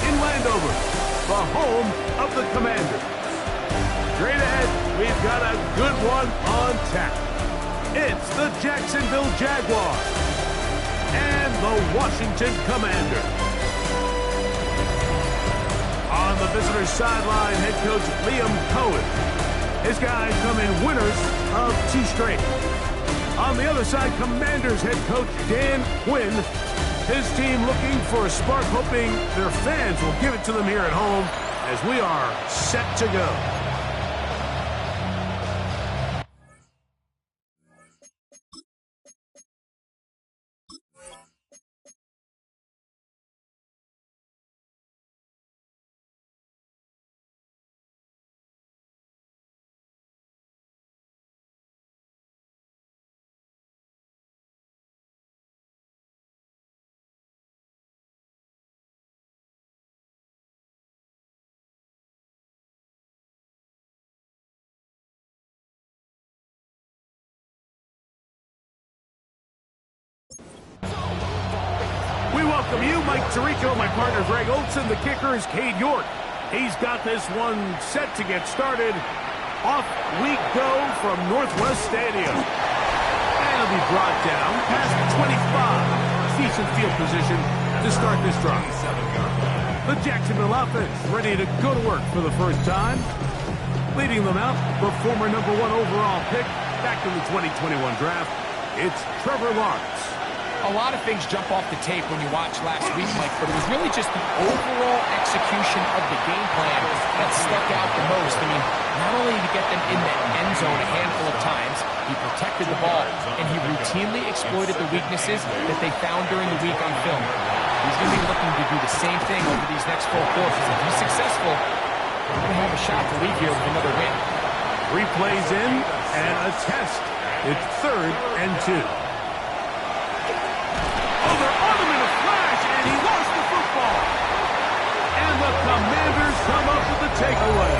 in Landover, the home of the Commanders. Straight ahead, we've got a good one on tap. It's the Jacksonville Jaguars and the Washington Commanders. On the visitors' sideline, head coach Liam Cohen. His guys come in winners of 2 straight. On the other side, Commanders head coach Dan Quinn. His team looking for a spark, hoping their fans will give it to them here at home as we are set to go. We welcome you, Mike Tirico, my partner Greg Olson. The kicker is Cade York. He's got this one set to get started. Off we go from Northwest Stadium. And it'll be brought down past the 25. Decent field position to start this drive. The Jacksonville offense ready to go to work for the first time. Leading them out, the former #1 overall pick back in the 2021 draft. It's Trevor Lawrence. A lot of things jump off the tape when you watch last week, Mike, but it was really just the overall execution of the game plan that stuck out the most. I mean, not only did he get them in the end zone a handful of times, he protected the ball, and he routinely exploited the weaknesses that they found during the week on film. He's going to be looking to do the same thing over these next 4 quarters. If he's successful, we're going to have a shot to leave here with another win. 3 plays in and a test. It's 3rd and 2. Commanders come up with the takeaway.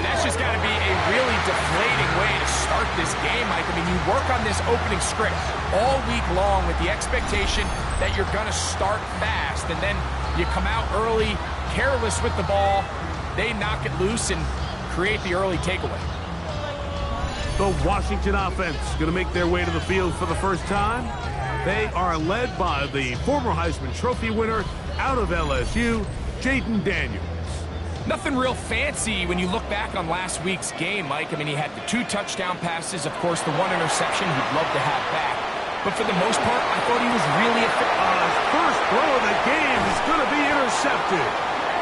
That's just got to be a really deflating way to start this game, Mike. I mean, you work on this opening script all week long with the expectation that you're going to start fast, and then you come out early, careless with the ball. They knock it loose and create the early takeaway. The Washington offense going to make their way to the field for the first time. They are led by the former Heisman Trophy winner out of LSU, Jaden Daniels. Nothing real fancy when you look back on last week's game, Mike. I mean, he had the 2 touchdown passes, of course, the 1 interception he'd love to have back. But for the most part, I thought he was really effective. First throw of the game is going to be intercepted.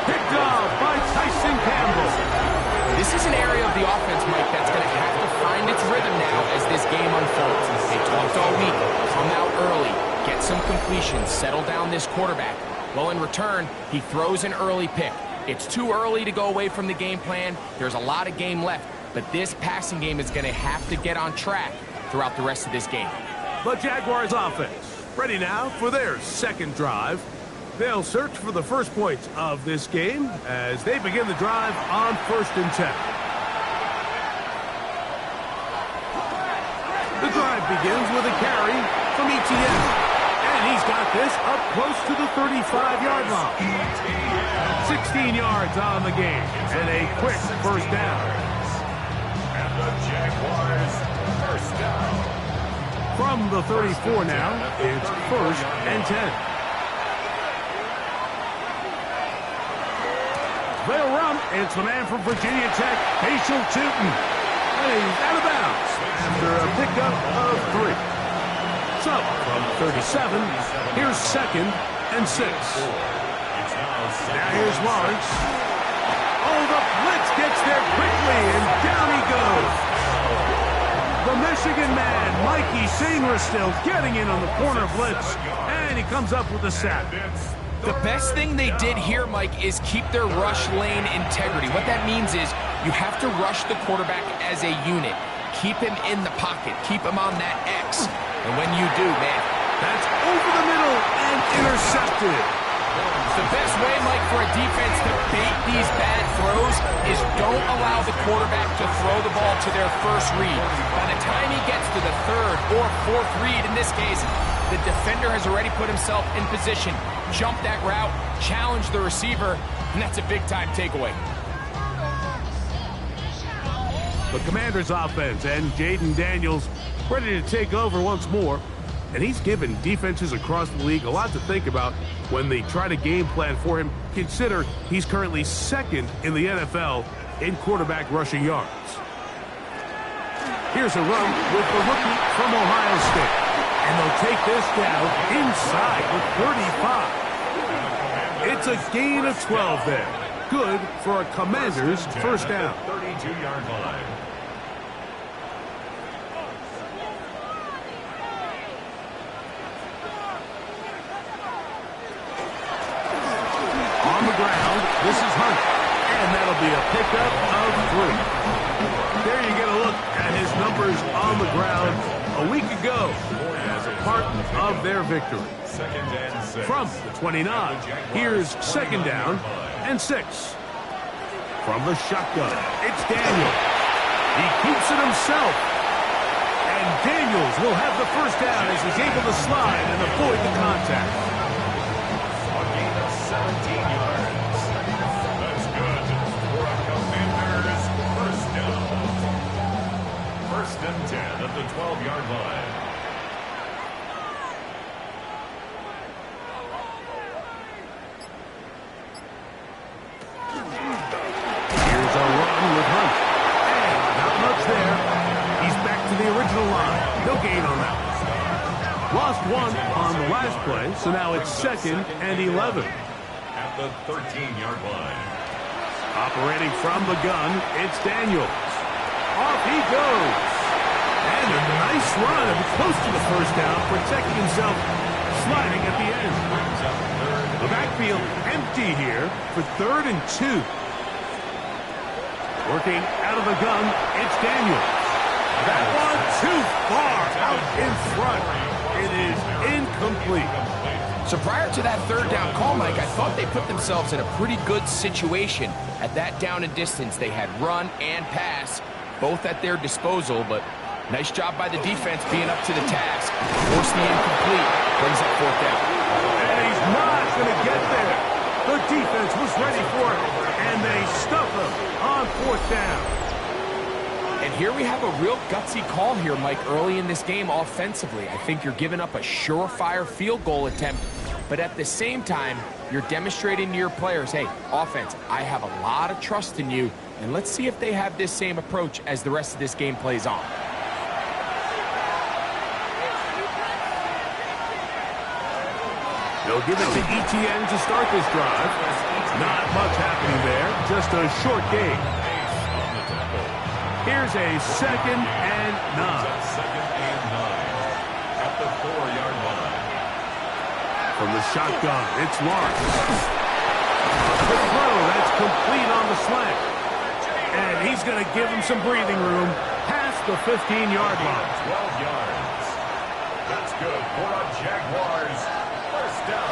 Picked off by Tyson Campbell. This is an area of the offense, Mike, that's going to have to find its rhythm now as this game unfolds. They talked all week, come out early, get some completions, settle down this quarterback. Well, in return, he throws an early pick. It's too early to go away from the game plan. There's a lot of game left, but this passing game is going to have to get on track throughout the rest of this game. The Jaguars offense ready now for their 2nd drive. They'll search for the first points of this game as they begin the drive on 1st and 10. The drive begins with a carry from ETN. And he's got this up close to the 35-yard line. 16 yards on the game and a quick first down. And the Jaguars first down. From the 34 now, it's 1st and 10. They'll run. It's the man from Virginia Tech, Facial Tootin. And he's out of bounds after a pickup of 3. So, from 37, here's 2nd and 6. Now here's Lawrence. Oh, the blitz gets there quickly, and down he goes. The Michigan man, Mikey Sainristil, still getting in on the corner blitz, and he comes up with a sack. The best thing they did here, Mike, is keep their rush lane integrity. What that means is you have to rush the quarterback as a unit. Keep him in the pocket. Keep him on that X. And when you do, man, that's over the middle and intercepted. The best way, Mike, for a defense to bait these bad throws is don't allow the quarterback to throw the ball to their first read. By the time he gets to the third or fourth read, in this case, the defender has already put himself in position, jump that route, challenge the receiver, and that's a big-time takeaway. The Commanders' offense and Jaden Daniels ready to take over once more. And he's given defenses across the league a lot to think about when they try to game plan for him. Consider he's currently second in the NFL in quarterback rushing yards. Here's a run with the rookie from Ohio State. And they'll take this down inside the 35. It's a gain of 12 there. Good for a Commanders first down. 32-yard line. This is Hunt, and that'll be a pickup of 3. There you get a look at his numbers on the ground a week ago as a part of their victory. From the 29, here's second down and 6. From the shotgun, it's Daniels. He keeps it himself. And Daniels will have the first down as he's able to slide and avoid the contact. A gain of 17 yards. That's good for a Commanders first down. First and 10 at the 12-yard line. Here's a run with Hunt. And not much there. He's back to the original line. No gain on that one. Lost 1 on the last play, so now it's second and 11. At the 13-yard line. Operating from the gun, it's Daniels. Off he goes. And a nice run, close to the first down, protecting himself, sliding at the end. The backfield empty here for 3rd and 2. Working out of the gun, it's Daniels. That one too far out in front. It is incomplete. So prior to that third down call, Mike, I thought they put themselves in a pretty good situation. At that down and distance, they had run and pass, both at their disposal, but nice job by the defense being up to the task. Force the incomplete, brings up 4th down. And he's not going to get there. The defense was ready for it, and they stuff him on 4th down. And here we have a real gutsy call here, Mike, early in this game offensively. I think you're giving up a surefire field goal attempt, but at the same time, you're demonstrating to your players, hey, offense, I have a lot of trust in you, and let's see if they have this same approach as the rest of this game plays on. They'll give it to ETN to start this drive. Not much happening there, just a short gain. Here's a 2nd and 9. Second and 9 at the 4-yard line. From the shotgun, it's Lawrence. The throw, that's complete on the slant. And he's going to give him some breathing room past the 15-yard line. 12 yards. That's good for a Jaguars first down.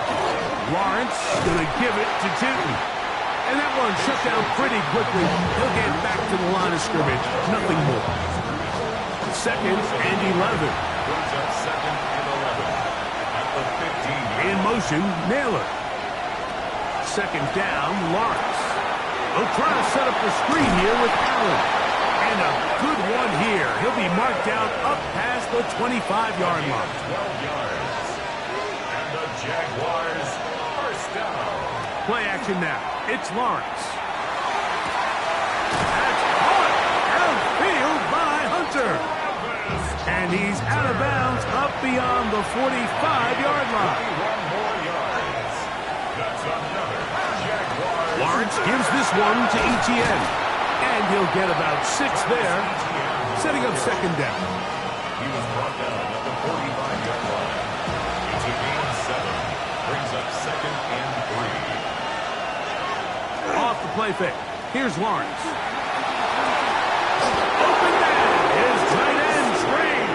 Lawrence going to give it to Tinton. And that one shut down pretty quickly. He'll get back to the line of scrimmage. Nothing more. 2nd and 11. Brings up 2nd and 11 at the 15. In motion, Naylor. 2nd down, Lawrence. They'll try to set up the screen here with Allen. And a good one here. He'll be marked down up past the 25-yard line. 12 yards. And the Jaguars first down. Play action now. It's Lawrence. That's caught outfield by Hunter. And he's out of bounds up beyond the 45-yard line. 1 more yards. That's another Jaguars. Lawrence gives this one to ETN. And he'll get about 6 there, setting up 2nd down. He was brought down at the 45-yard line. It's a gain of 7. Brings up 2nd and 3. Off the play fake. Here's Lawrence. Open man. His tight end Strange.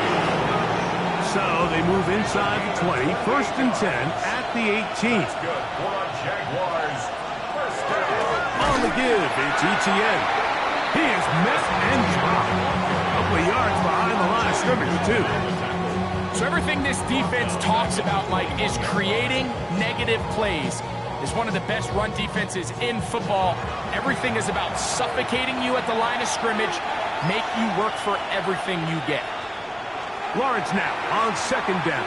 So they move inside the 20, 1st and 10 at the 18. That's good for our Jaguars. First down. On the give, it's ETN. He is met and dropped. A couple of yards behind the line of scrimmage, too. So everything this defense talks about, Mike, is creating negative plays. Is one of the best run defenses in football. Everything is about suffocating you at the line of scrimmage, make you work for everything you get. Lawrence now on 2nd down.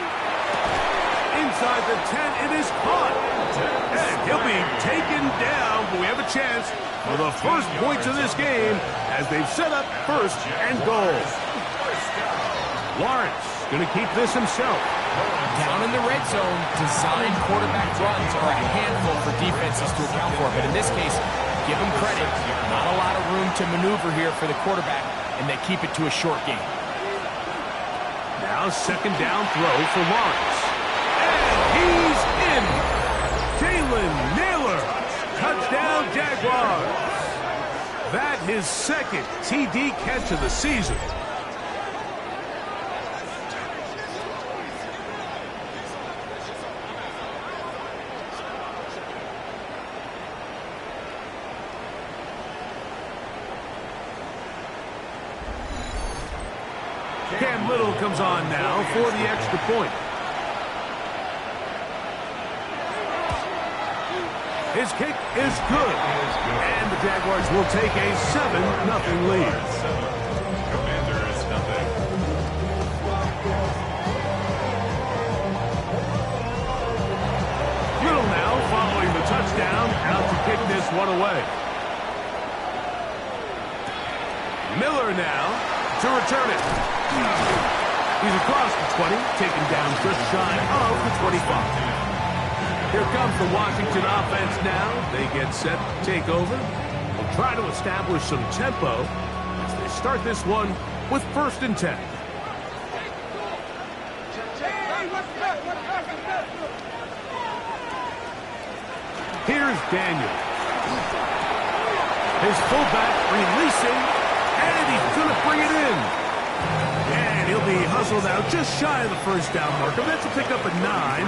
Inside the 10, it is caught. And he'll be taken down, but we have a chance for the first points of this game as they've set up 1st and goal. Lawrence going to keep this himself. Down in the red zone, designed quarterback runs are a handful for defenses to account for. But in this case, give them credit. Not a lot of room to maneuver here for the quarterback, and they keep it to a short game. Now 2nd down throw for Lawrence. And he's in. Jalen Naylor. Touchdown Jaguars. That his 2nd TD catch of the season. Cam Little comes on now for the extra point. His kick is good. And the Jaguars will take a 7-0 lead. Commanders, nothing. Little now following the touchdown, out to kick this one away. Miller now to return it. He's across the 20, taken down just shy of the 25. Here comes the Washington offense now. They get set to take over. They'll try to establish some tempo as they start this one with 1st and 10. Here's Daniel. His fullback releasing, and he's going to bring it in. And he'll be hustled out just shy of the 1st down marker. That's a pickup at 9.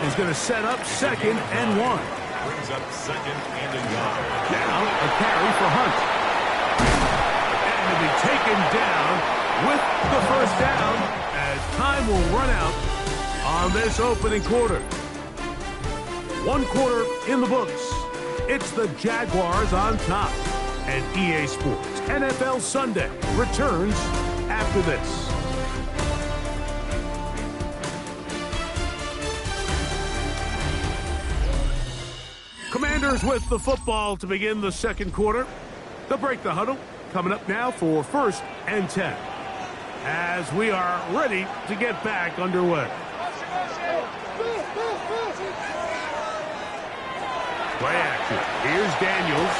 He's going to set up 2nd and 1. Brings up 2nd and a yard. Now a carry for Hunt. And he'll be taken down with the 1st down as time will run out on this opening quarter. 1 quarter in the books. It's the Jaguars on top. And EA Sports NFL Sunday returns after this. Commanders with the football to begin the 2nd quarter. They'll break the huddle. Coming up now for 1st and 10. As we are ready to get back underway. Play action. Here's Daniels.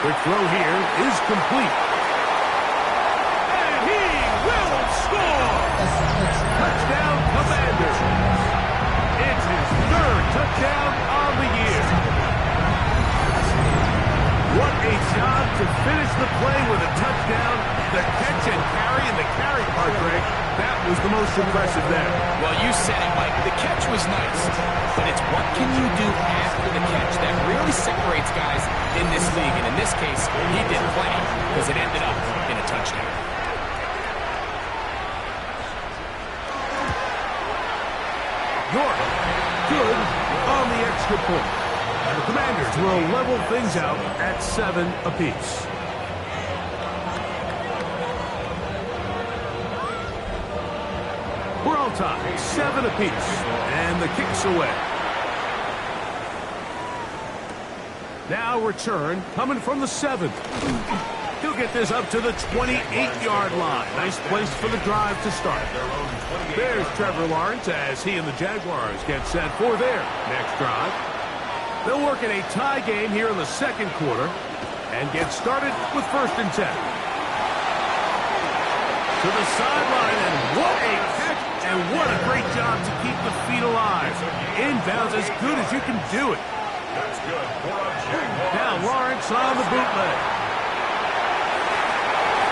Quick throw here is complete. And he will score! Touchdown Commanders. It's his 3rd touchdown on the year. What a job to finish the play with a touchdown. The catch and carry, and the carry part, Greg, that was the most impressive there. Well, you said it, Mike. The catch was nice, but it's what can you do after the catch that really separates guys in this league. And in this case, he did plenty because it ended up in a touchdown. York, good on the extra point. And the Commanders will level things out at 7 apiece. We're all tied, 7 apiece, and the kick's away. Now return coming from the 7. He'll get this up to the 28-yard line. Nice place for the drive to start. There's Trevor Lawrence as he and the Jaguars get set for their next drive. They'll work in a tie game here in the 2nd quarter and get started with 1st and 10. To the sideline, and what a catch, and what a great job to keep the feet alive. Inbounds as good as you can do it. That's good for a Jaguars. Now Lawrence on the bootleg.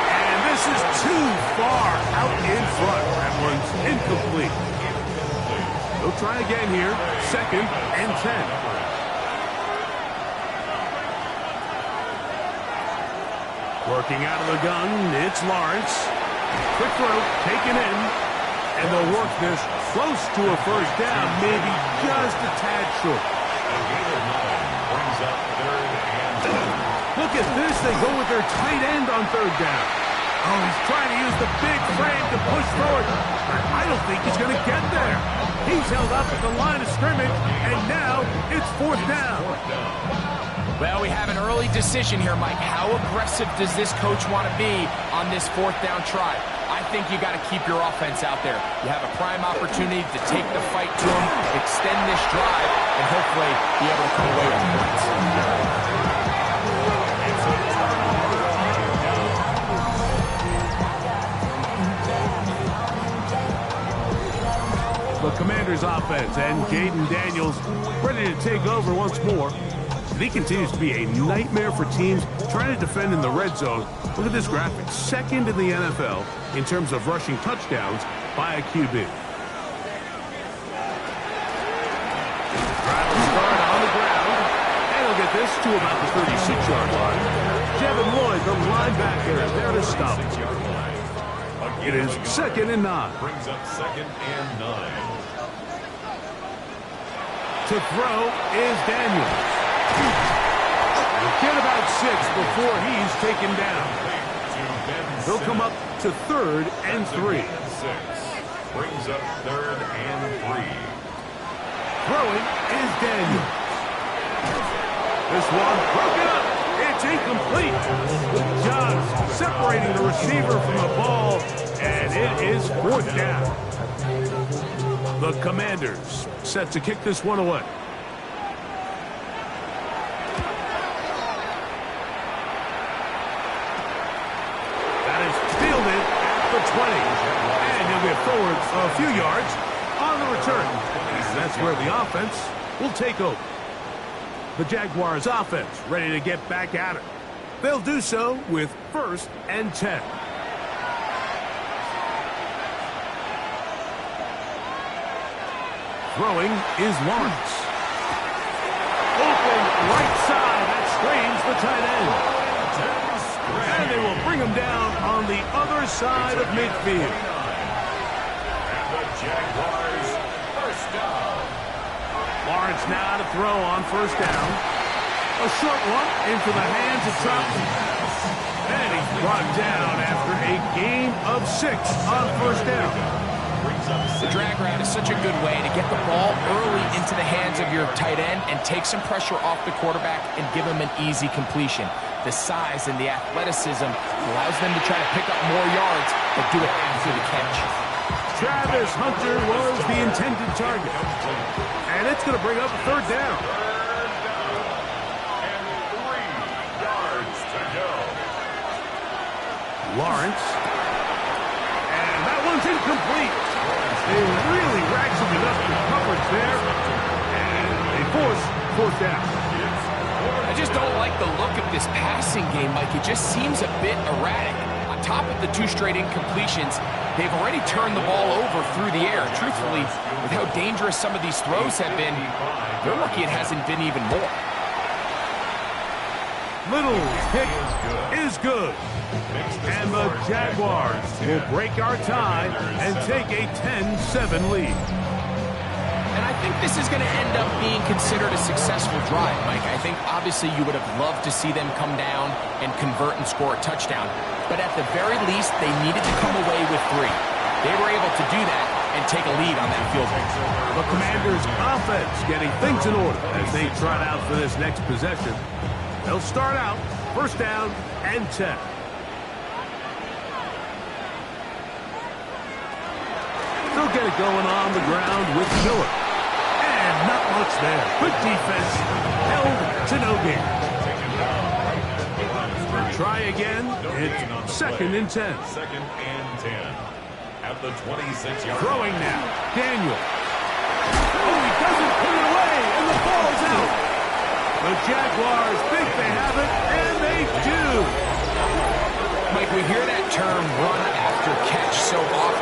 And this This is too far out in front. That one's incomplete. They'll try again here. 2nd and 10. Working out of the gun, it's Lawrence. Quick throw, taken in. And they'll work this close to a first down, maybe just a tad short. Brings up 3rd and 10. Look at this. They go with their tight end on 3rd down. Oh, he's trying to use the big frame to push forward. I don't think he's going to get there. He's held up at the line of scrimmage, and now it's 4th down. Well, we have an early decision here, Mike. How aggressive does this coach want to be on this 4th down try? I think you got to keep your offense out there. You have a prime opportunity to take the fight to them, extend this drive, and hopefully be able to come away with points. The Commanders' offense and Jaden Daniels ready to take over once more. And he continues to be a nightmare for teams trying to defend in the red zone. Look at this graphic. 2nd in the NFL in terms of rushing touchdowns by a QB. Drive will start on the ground. And he'll get this to about the 36-yard line. Devin Lloyd, the linebacker, there to stop it. It is 2nd and 9. Brings up 2nd and 9. To throw is Daniels. He'll get about 6 before he's taken down. He'll come up to 3rd and 3. 6. Brings up 3rd and 3. Throwing is Daniels. This one broken up. It's incomplete. Good job separating the receiver from the ball, and it is 4th down. The Commanders set to kick this one away. That is fielded at the 20. And he'll get forward a few yards on the return. And that's where the offense will take over. The Jaguars offense ready to get back at it. They'll do so with 1st and 10. Throwing is Lawrence. Open right side. That screens the tight end. And they will bring him down on the other side of midfield. And the Jaguars, 1st down. Lawrence now to throw on 1st down. A short one into the hands of Troutman. And he's brought down after a gain of 6 on 1st down. The drag route is such a good way to get the ball early into the hands of your tight end and take some pressure off the quarterback and give him an easy completion. The size and the athleticism allows them to try to pick up more yards, but do it after the catch. Travis Hunter was the intended target. And it's going to bring up a 3rd down. And 3 yards to go. Lawrence. And that one's incomplete. They really ratcheted it up the coverage there. And they force 4th down. I just don't like the look of this passing game, Mike. It just seems a bit erratic. On top of the 2 straight incompletions, they've already turned the ball over through the air. Truthfully, with how dangerous some of these throws have been, they're lucky it hasn't been even more. Little's kick is good. And the Jaguars will break our tie and take a 10-7 lead. And I think this is going to end up being considered a successful drive, Mike. I think obviously you would have loved to see them come down and convert and score a touchdown. But at the very least, they needed to come away with 3. They were able to do that and take a lead on that field goal. The Commanders' offense getting things in order as they trot out for this next possession. They'll start out 1st down and 10. They'll get it going on the ground with Miller. And not much there. Good defense. Held to no gain. Try again. It's 2nd and 10. 2nd and 10. At the 26-yard. Throwing now. Daniel. Oh, he doesn't put it away, and the ball's out. The Jaguars think they have it, and they do. Mike, we hear that term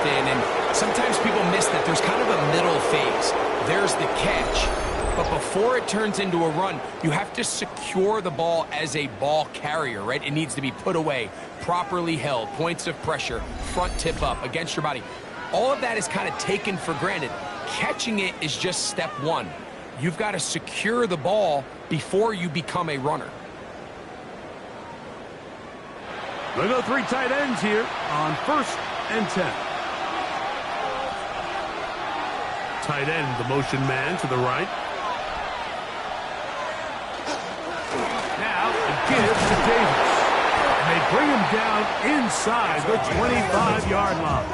often, and sometimes people miss that there's kind of a middle phase. There's the catch, but before it turns into a run, you have to secure the ball as a ball carrier, right? It needs to be put away, properly held, points of pressure, front tip up against your body. All of that is kind of taken for granted. Catching it is just step one. You've got to secure the ball before you become a runner. We'll go 3 tight ends here on 1st and 10. Tight end, the motion man to the right. Now it gives to Davis. And they bring him down inside the 25-yard line.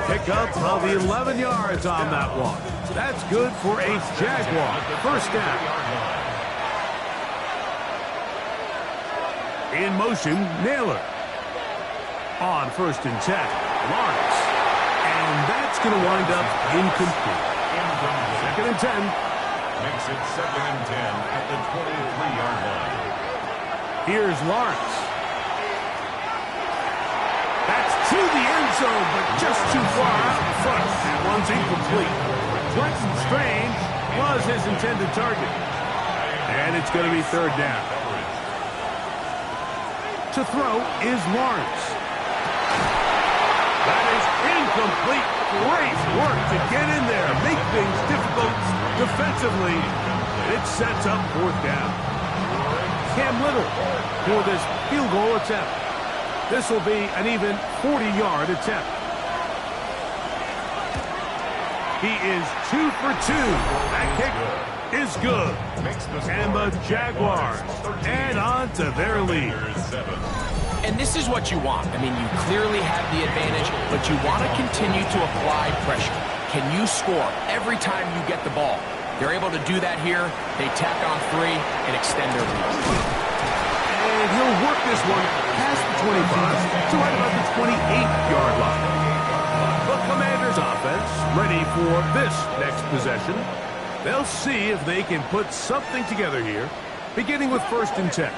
Pickup of 11 yards on that one. That's good for a Jaguar. First down. In motion, Naylor. On 1st and 10, Lawrence. And that's going to wind up incomplete. 2nd and 10. Makes it 2nd and 10 at the 23-yard line. Here's Lawrence. That's to the end zone, but just too far out in front. That one's incomplete. Quentin Strange was his intended target. And it's going to be 3rd down. To throw is Lawrence. That is incomplete. Great work to get in there. Make things difficult defensively. It sets up 4th down. Cam Little for this field goal attempt. This will be an even 40-yard attempt. He is 2 for 2. That kick is good. And the Jaguars add on to their lead. And this is what you want. I mean, you clearly have the advantage, but you want to continue to apply pressure. Can you score every time you get the ball? They're able to do that here. They tack on 3 and extend their lead. And he'll work this one past the 25 to right about the 28-yard line. The Commanders' offense ready for this next possession. They'll see if they can put something together here, beginning with 1st and 10.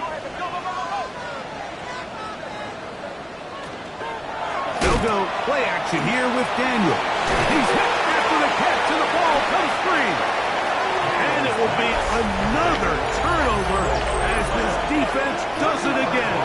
They'll go play action here with Daniel. He's hit after the catch, and the ball comes free. And it will be another turnover as this defense does it again.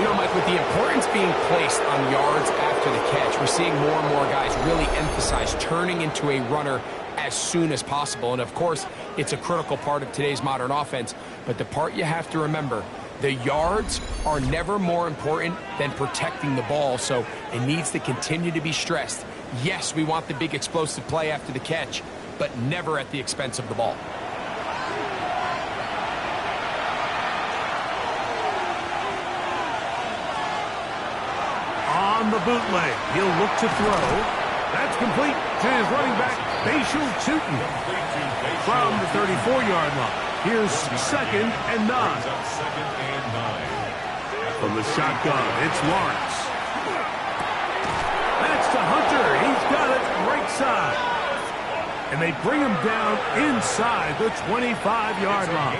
You know, Mike, with the importance being placed on yards after the catch, we're seeing more and more guys really emphasize turning into a runner as soon as possible. And, of course, it's a critical part of today's modern offense. But the part you have to remember, the yards are never more important than protecting the ball, so it needs to continue to be stressed. Yes, we want the big explosive play after the catch, but never at the expense of the ball. On the bootleg, he'll look to throw. That's complete to his running back, Bashal Tootin. From the 34-yard line, here's 2nd and 9. From the shotgun, it's Lawrence. That's to Hunter. He's got it right side. And they bring him down inside the 25-yard line.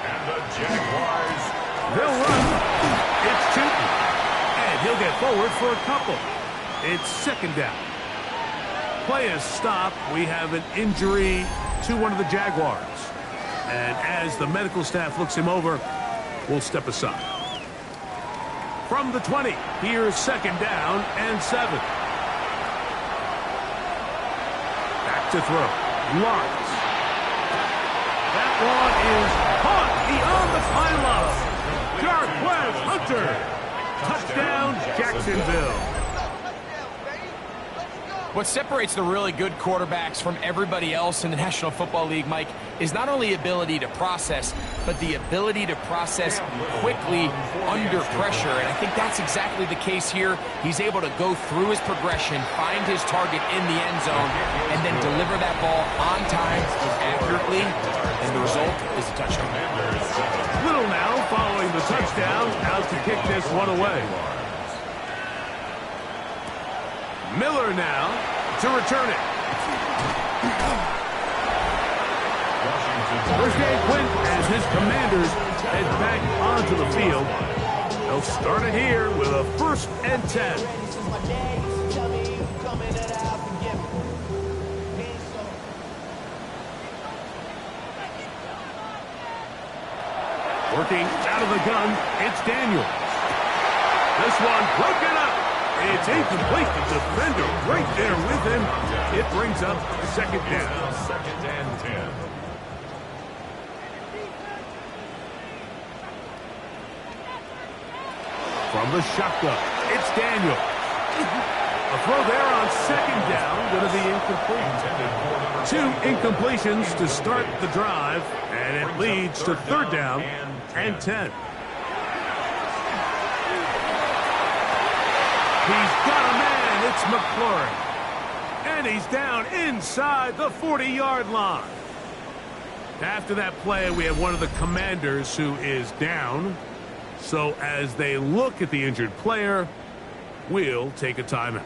And the Jaguars. They'll run. It's Tootin. And he'll get forward for a couple. It's 2nd down. Play is stopped. We have an injury to one of the Jaguars. And as the medical staff looks him over, we'll step aside. From the 20, here's 2nd down and 7. Back to throw. Lawrence. That one is caught beyond the pylon. Jarquez Hunter. Touchdown, Jacksonville. What separates the really good quarterbacks from everybody else in the National Football League, Mike, is not only ability to process, but the ability to process quickly under pressure. And I think that's exactly the case here. He's able to go through his progression, find his target in the end zone, and then deliver that ball on time, accurately, and the result is a touchdown. Little now following the touchdown, out to kick this one away. Miller now to return it. First game win as his Commanders head back onto the field. They'll start it here with a 1st and 10. Working out of the gun, it's Daniels. This one broken up. It's incomplete. The defender right there with him. It brings up 2nd down. 2nd and 10. From the shotgun, it's Daniels. A throw there on 2nd down, going to be incomplete. 2 incompletions to start the drive, and it leads to 3rd down and 10. He's got a man. It's McLaurin. And he's down inside the 40-yard line. After that play, we have one of the commanders who is down. So as they look at the injured player, we'll take a timeout.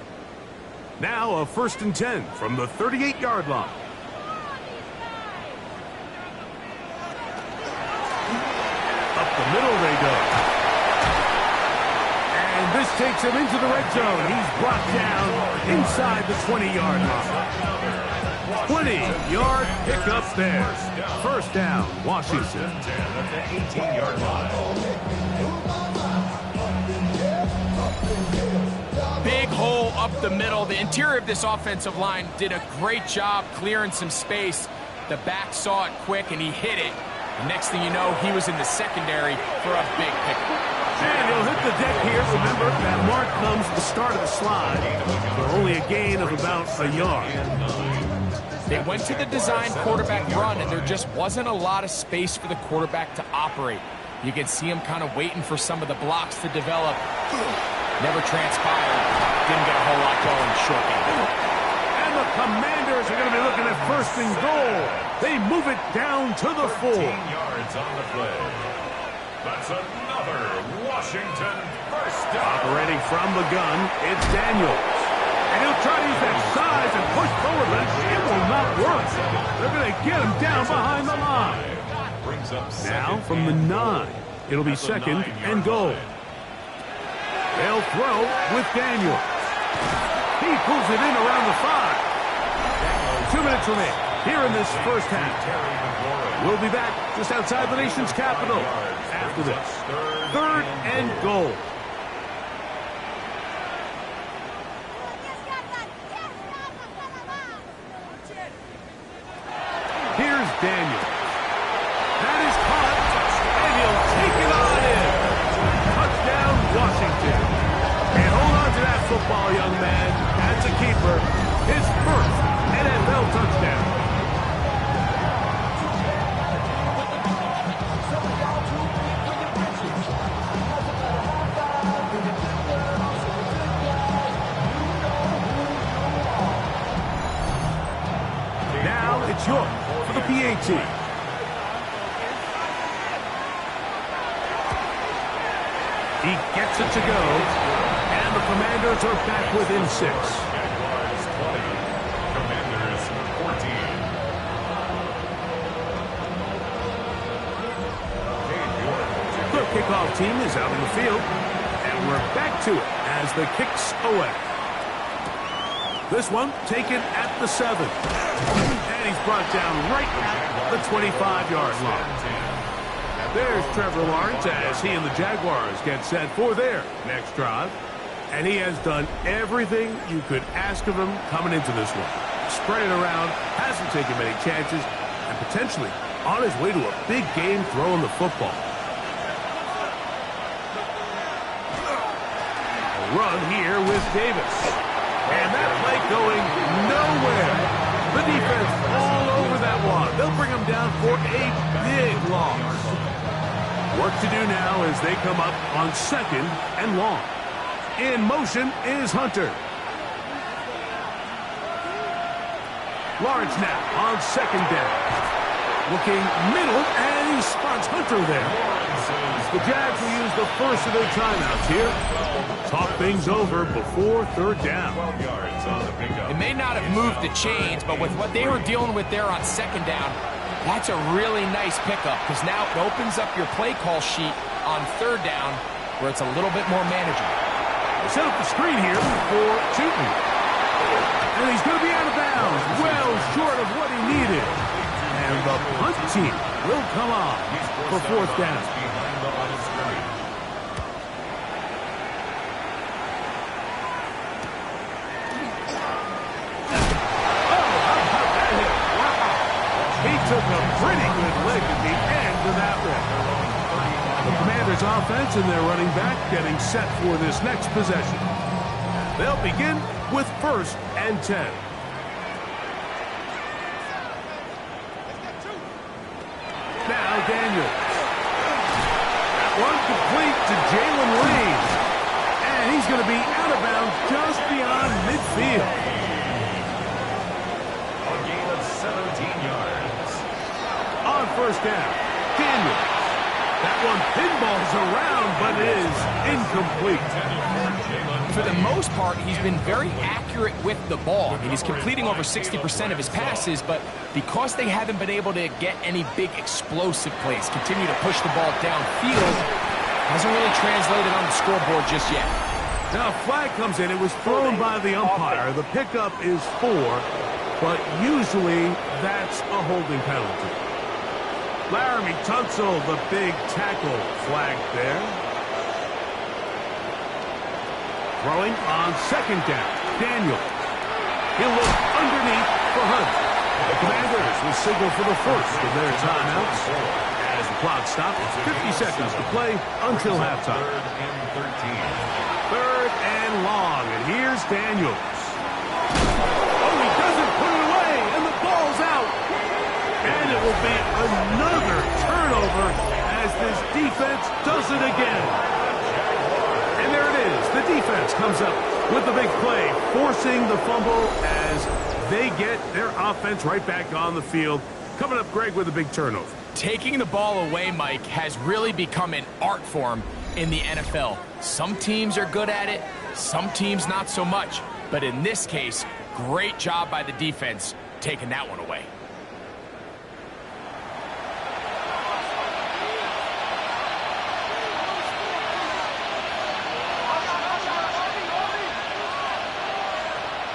Now a 1st and 10 from the 38-yard line. Up the middle they go. And this takes him into the red zone. He's brought down inside the 20-yard line. 20-yard pickup there. 1st down, Washington. 1st and 10 at the 18-yard line. Big hole up the middle. The interior of this offensive line did a great job clearing some space. The back saw it quick, and he hit it. The next thing you know, he was in the secondary for a big pickup. And he'll hit the deck here. Remember, that mark comes at the start of the slide for only a gain of about a yard. They went to the design quarterback run, and there just wasn't a lot of space for the quarterback to operate. You can see him kind of waiting for some of the blocks to develop. Never transpired. Didn't get a whole lot going short game. And the Commanders are going to be looking at 1st and goal. They move it down to the 4. 14 yards on the play. That's another Washington 1st down. Operating from the gun, it's Daniels. And he'll try to use that size and push forward, but it will not work. They're going to get him down behind the line. Brings up Now from the 9, it'll be 2nd and goal. They'll throw with Daniels. He pulls it in around the 5. 2 minutes remaining here in this 1st half. We'll be back just outside the nation's capital after this. 3rd and goal. Here's Daniels. That is caught, and he'll take it on in. Touchdown, Washington. And hold on to that football, young man. That's a keeper. His 1st NFL touchdown. Now it's York for the PAT. He gets it to go, and the Commanders are back within 6. Jaguars 20, Commanders 14. The kickoff team is out in the field, and we're back to it as the kicks away. This one taken at the 7. And he's brought down right at the 25-yard line. There's Trevor Lawrence as he and the Jaguars get set for their next drive. And he has done everything you could ask of him coming into this one. Spread it around, hasn't taken many chances, and potentially on his way to a big game throwing the football. A run here with Davis. And that play going nowhere. The defense all over that one. They'll bring him down for a big loss. Work to do now as they come up on 2nd and long. In motion is Hunter. Lawrence now on 2nd down. Looking middle, and he spots Hunter there. The Jags will use the 1st of their timeouts here. Talk things over before 3rd down. 12 yards on the pickup. It may not have moved the chains, but with what they were dealing with there on 2nd down, that's a really nice pickup because now it opens up your play call sheet on 3rd down where it's a little bit more manageable. Set up the screen here for Chooton. And he's going to be out of bounds, well short of what he needed. And the punt team will come on for fourth down. He took a pretty good leg at the end of that one. The Commanders' offense and their running back getting set for this next possession. They'll begin with 1st and 10. Now Daniels. That one complete to Jalen Reed. And he's going to be out of bounds just beyond midfield. A gain of 17 yards. On 1st down, Daniels. That one pinballs around, but is incomplete. For the most part, he's been very accurate with the ball. I mean, he's completing over 60% of his passes, but because they haven't been able to get any big explosive plays, continue to push the ball downfield, hasn't really translated on the scoreboard just yet. Now a flag comes in. It was thrown by the umpire. The pickup is 4, but usually that's a holding penalty. Laramie Tunsil, the big tackle, flagged there. Throwing on 2nd down, Daniel. He'll look underneath for Hunt. The Commanders will signal for the first of their timeouts. As the clock stops, 50 seconds to play until halftime. 3rd and long, and here's Daniels. Oh, he doesn't put it away, and the ball's out. And it will be another turnover as this defense does it again. And there it is. The defense comes up with the big play, forcing the fumble as they get their offense right back on the field. Coming up, Greg, with a big turnover. Taking the ball away, Mike, has really become an art form in the NFL. Some teams are good at it, some teams not so much. But in this case, great job by the defense taking that one away.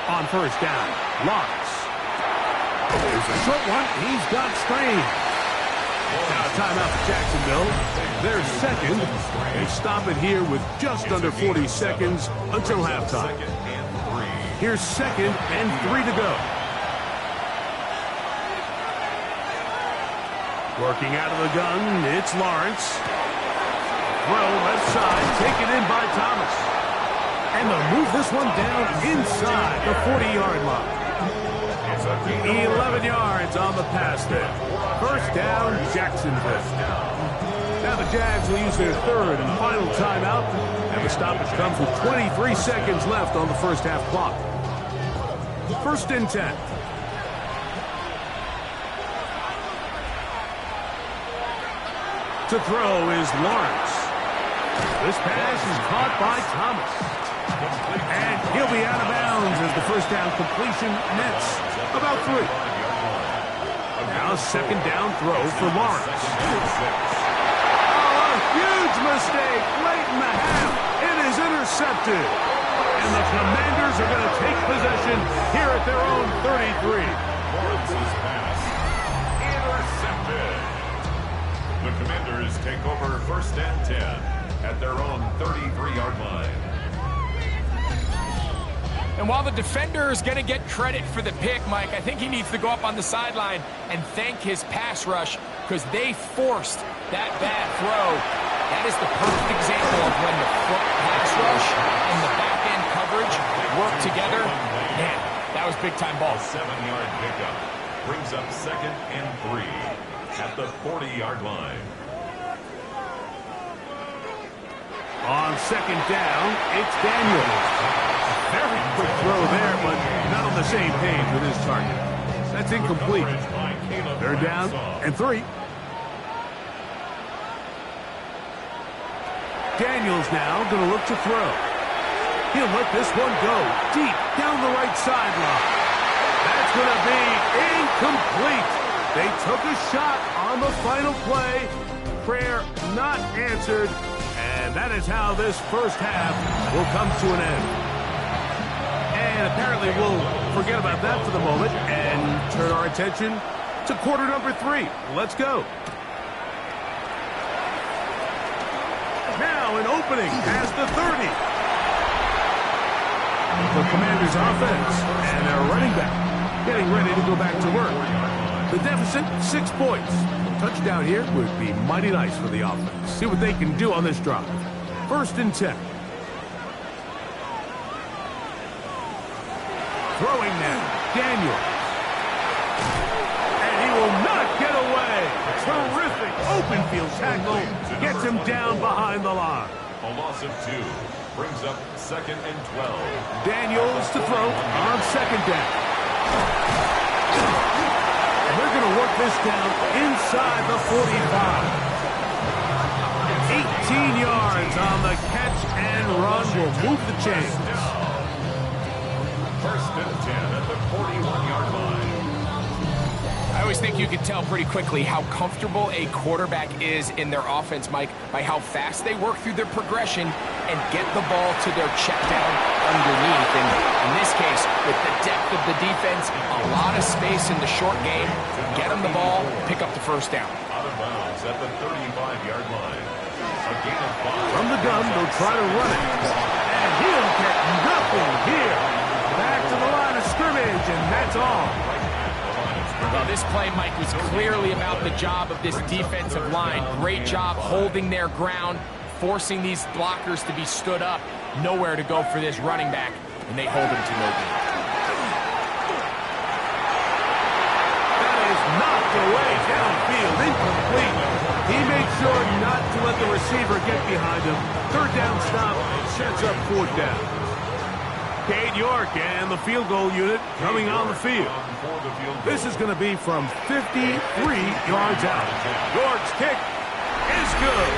On 1st down, Lawrence. There's a short one. He's got strain. Now timeout for Jacksonville. Their second. They stop it here with just under 40 seconds until halftime. Here's 2nd and 3 to go. Working out of the gun, it's Lawrence. Throw left side, taken in by Thomas. And they'll move this one down inside the 40-yard line. 11 yards on the pass there. 1st down, Jacksonville. Now the Jags will use their 3rd and final timeout. And the stoppage comes with 23 seconds left on the first half clock. 1st and 10. To throw is Lawrence. This pass is caught by Thomas. And he'll be out of bounds as the 1st down completion nets about 3. Now 2nd down throw for Lawrence. Oh, a huge mistake late in the half. It is intercepted. And the Commanders are going to take possession here at their own 33. Lawrence's pass intercepted. The Commanders take over 1st and 10 at their own 33-yard line. And while the defender is going to get credit for the pick, Mike, I think he needs to go up on the sideline and thank his pass rush because they forced that bad throw. That is the perfect example of when the front pass rush and the back-end coverage work together. Man, that was big-time ball. 7-yard pickup brings up 2nd and 3 at the 40-yard line. On 2nd down, it's Daniels. Very quick throw there, but not on the same page with his target. That's incomplete. 3rd down and 3. Daniels now going to look to throw. He'll let this one go deep down the right sideline. That's going to be incomplete. They took a shot on the final play. Prayer not answered. And And that is how this first half will come to an end. And apparently we'll forget about that for the moment and turn our attention to quarter number 3. Let's go. Now an opening past the 30. The Commanders' offense and their running back getting ready to go back to work. The deficit, 6 points. A touchdown here would be mighty nice for the offense. See what they can do on this drive. 1st and 10. Throwing now, Daniels. And he will not get away. Terrific open field tackle. Gets him down behind the line. A loss of 2 brings up 2nd and 12. Daniels to throw on 2nd down. And they're going to work this down inside the 45. 18 yards on the catch and run will move the chains. 1st and 10 at the 41-yard line. I always think you can tell pretty quickly how comfortable a quarterback is in their offense, Mike, by how fast they work through their progression and get the ball to their check down underneath. And in this case, with the depth of the defense, a lot of space in the short game, get them the ball, pick up the 1st down. Out of bounds at the 35-yard line. A gain of 5. From the gun, they'll try to run it. And he'll get nothing here. Back to the line of scrimmage, and that's all. Well, this play, Mike, was clearly about the job of this defensive line. Great job holding their ground, forcing these blockers to be stood up. Nowhere to go for this running back, and they hold him to no gain. That is knocked away downfield, incomplete. He made sure not to let the receiver get behind him. 3rd down stop, sets up 4th down. Cade York and the field goal unit coming on the field. This is going to be from 53 yards out. York's kick is good.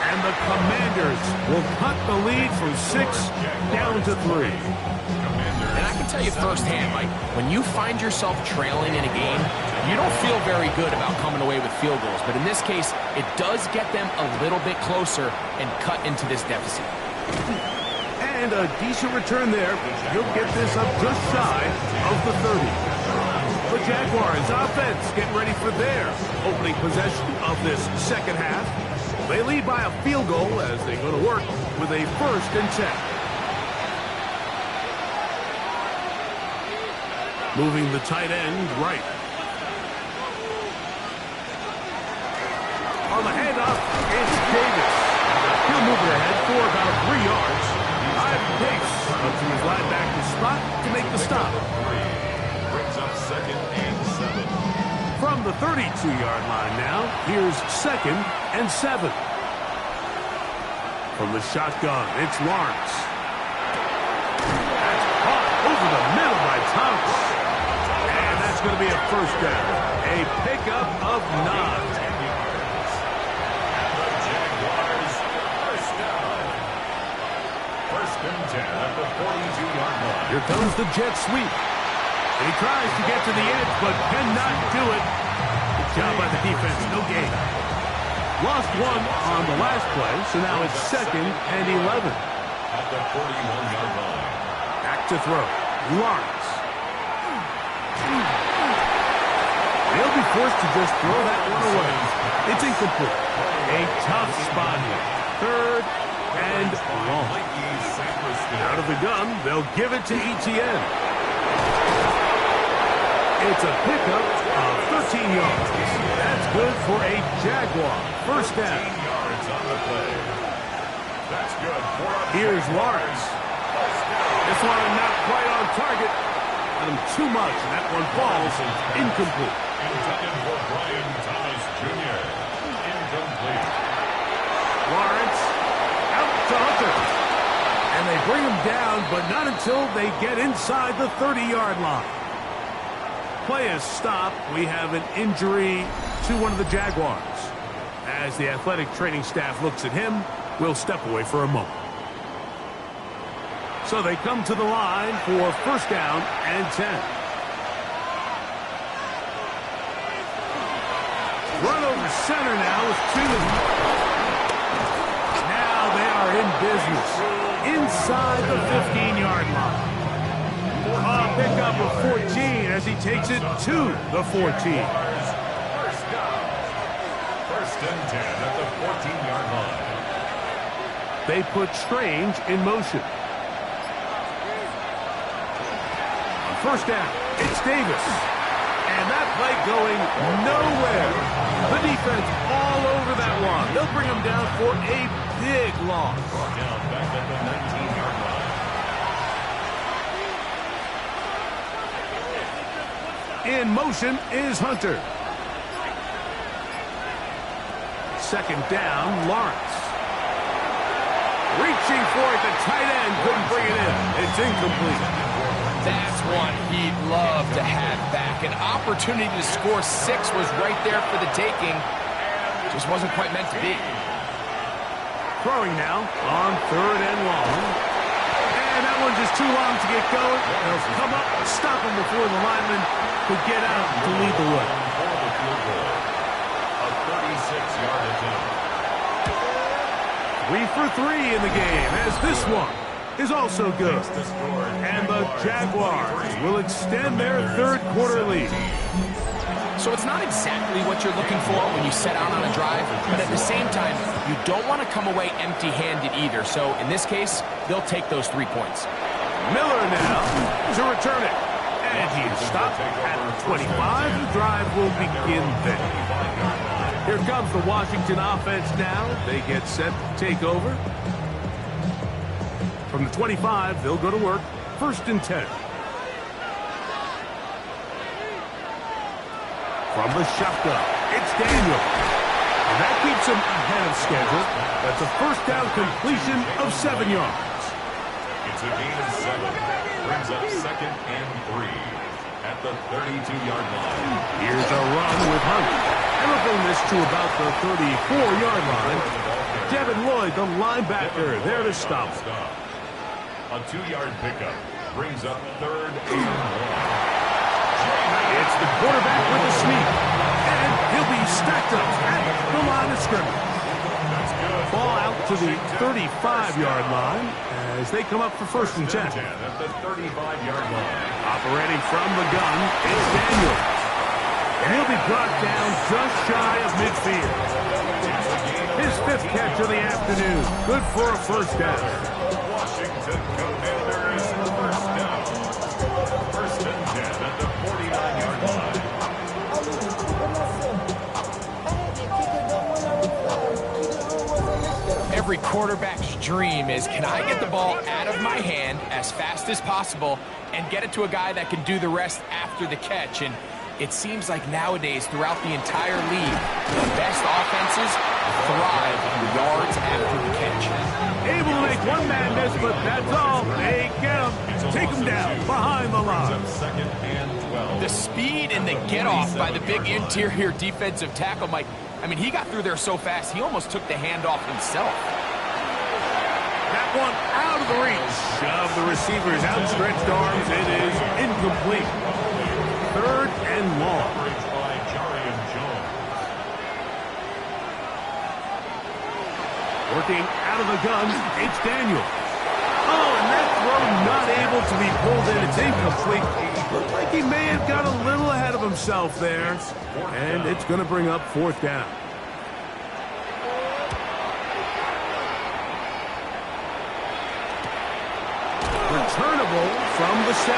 And the Commanders will cut the lead from 6 down to 3. And I can tell you firsthand, Mike, when you find yourself trailing in a game, you don't feel very good about coming away with field goals. But in this case, it does get them a little bit closer and cut into this deficit. And a decent return there. He'll get this up just shy of the 30. The Jaguars offense getting ready for their opening possession of this 2nd half. They lead by a field goal as they go to work with a 1st and 10. Moving the tight end right. On the handoff, it's Davis. He'll move it ahead for about 3 yards. Pace up to his linebacker spot to make the stop. Brings up 2nd and 7. From the 32-yard line now, here's 2nd and 7. From the shotgun, it's Lawrence. That's caught over the middle by Thomas. And that's going to be a 1st down. A pickup of 9. At the 42-yard line. Here comes the jet sweep. And he tries to get to the edge, but cannot do it. Good job by the defense. No gain. Lost 1 on the last play, so now it's 2nd and 11. At the 41-yard line. Back to throw. Lawrence. They'll be forced to just throw that one away. It's incomplete. A tough spot here. 3rd and long. Out of the gun, they'll give it to Etienne. It's a pickup of 13 yards. That's good for a Jaguar. 1st down. 15 yards on the play. That's good for a Here's Lawrence. This one not quite on target. Got him too much, and that one falls incomplete. intended for Brian Thomas Jr. Incomplete. Lawrence out to Hunter. And they bring him down, but not until they get inside the 30-yard line. Play is stopped. We have an injury to one of the Jaguars. As the athletic training staff looks at him, we'll step away for a moment. So they come to the line for 1st down and 10. Run over center now with 2. Now are in business inside the 15-yard line. A pickup of 14 as he takes it to the 14. First down. First and 10 at the 14-yard line. They put Strange in motion. On first down, it's Davis. And that play going nowhere. The defense all over that one. They'll bring him down for a big loss. Brought down back at the 19-yard line. In motion is Hunter. Second down, Lawrence. Reaching for it, the tight end couldn't bring it in. It's incomplete. That's one he'd love to have back. An opportunity to score 6 was right there for the taking. Just wasn't quite meant to be. Throwing now on third and long. And that one's just too long to get going. They'll come up and stop him before the lineman could get out to lead the way. For the field goal. A 36-yard attempt. 3 for 3 in the game, as this one is also good. And the Jaguars will extend their third quarter lead. So it's not exactly what you're looking for when you set out on a drive, but at the same time, you don't want to come away empty-handed either. So in this case, they'll take those 3 points. Miller now to return it. And he is stopped at 25. The drive will begin then. Here comes the Washington offense now. They get set to take over. From the 25, they'll go to work. First and 10. From the shotgun, it's Daniel. And that keeps him ahead of schedule. That's a first down completion of 7 yards. It's a gain of 7. Brings up second and 3 at the 32-yard line. Here's a run with Hunt. And we'll bring this to about the 34-yard line. Devin Lloyd, the linebacker, there to stop. A 2-yard pickup brings up third and 1. It's the quarterback with the sneak. And he'll be stacked up at the line of scrimmage. Ball out to the 35-yard line as they come up for first and 10. At the 35-yard line. Operating from the gun, it's Daniel. And he'll be brought down just shy of midfield. His 5th catch of the afternoon. Good for a first down. Washington Commanders first down. First and 10 at the 49-yard line. Every quarterback's dream is, can I get the ball out of my hand as fast as possible and get it to a guy that can do the rest after the catch? And it seems like nowadays, throughout the entire league, the best offenses thrive in yards after the catch. Able to make one man miss, but that's all. They get him. Take him down behind the line. Second and 12. The speed and the get-off by the big interior defensive tackle, Mike. I mean, he got through there so fast, he almost took the handoff himself. That one out of the reach of the receiver's outstretched arms. It is incomplete. Third and long. Coverage by Jarian Jones. Working out of the gun, it's Daniel. Oh, and that throw not able to be pulled in. It's incomplete. Looked like he may have got a little ahead of himself there. And it's going to bring up fourth down. Returnable from the 17.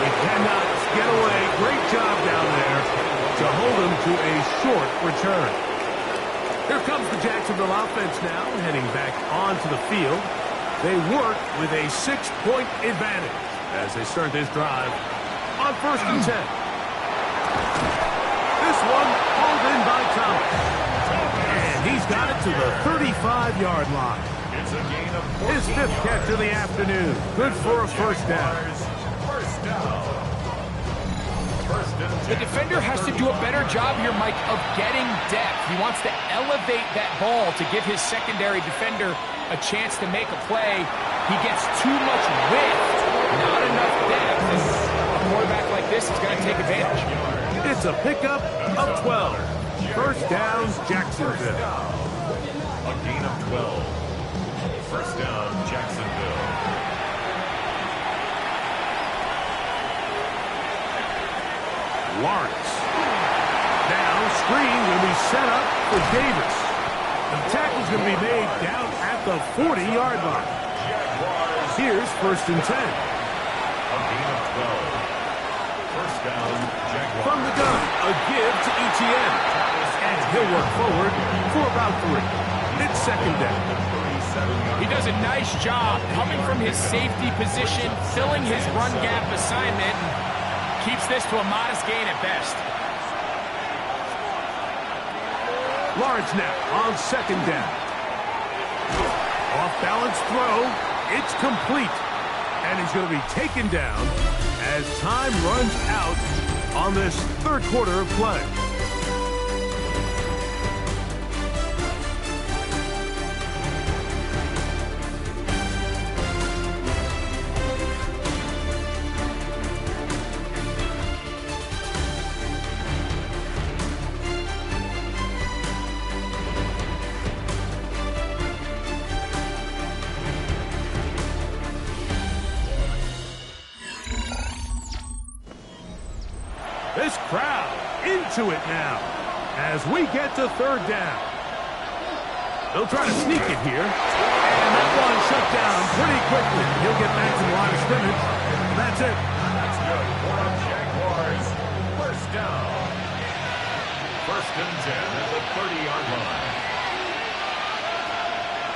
He cannot get away. Great job down there to hold him to a short return. Here comes the Jacksonville offense now, heading back onto the field. They work with a 6-point advantage as they start this drive on first and 10. This one hauled in by Thomas. And he's got it to the 35-yard line. It's a gain of 14 His 5th catch of the afternoon. Good for a first down. First down. First and 10. The defender has to do a better job here, Mike, of getting depth. He wants to elevate that ball to give his secondary defender a chance to make a play. He gets too much width, not enough depth. And a quarterback like this is going to take advantage. It's a pickup of 12. First down, Jacksonville. A gain of 12. First down, Jacksonville. Lawrence. Now, screen will be set up for Davis. The tackle's going to be made down at the 40-yard line. Here's 1st and 10. A gain of 12. First down, Jaguars. From the gun, a give to Etienne. And he'll work forward for about 3. It's 2nd down. He does a nice job coming from his safety position, filling his run gap assignment, and keeps this to a modest gain at best. Lawrence now on 2nd down. Off-balance throw. It's complete. And he's going to be taken down as time runs out on this 3rd quarter of play. This crowd into it now as we get to 3rd down. They'll try to sneak it here. And that one shut down pretty quickly. He'll get back to the line of scrimmage. And that's it. That's good for the Jaguars. First down. 1st and 10 at the 30-yard line.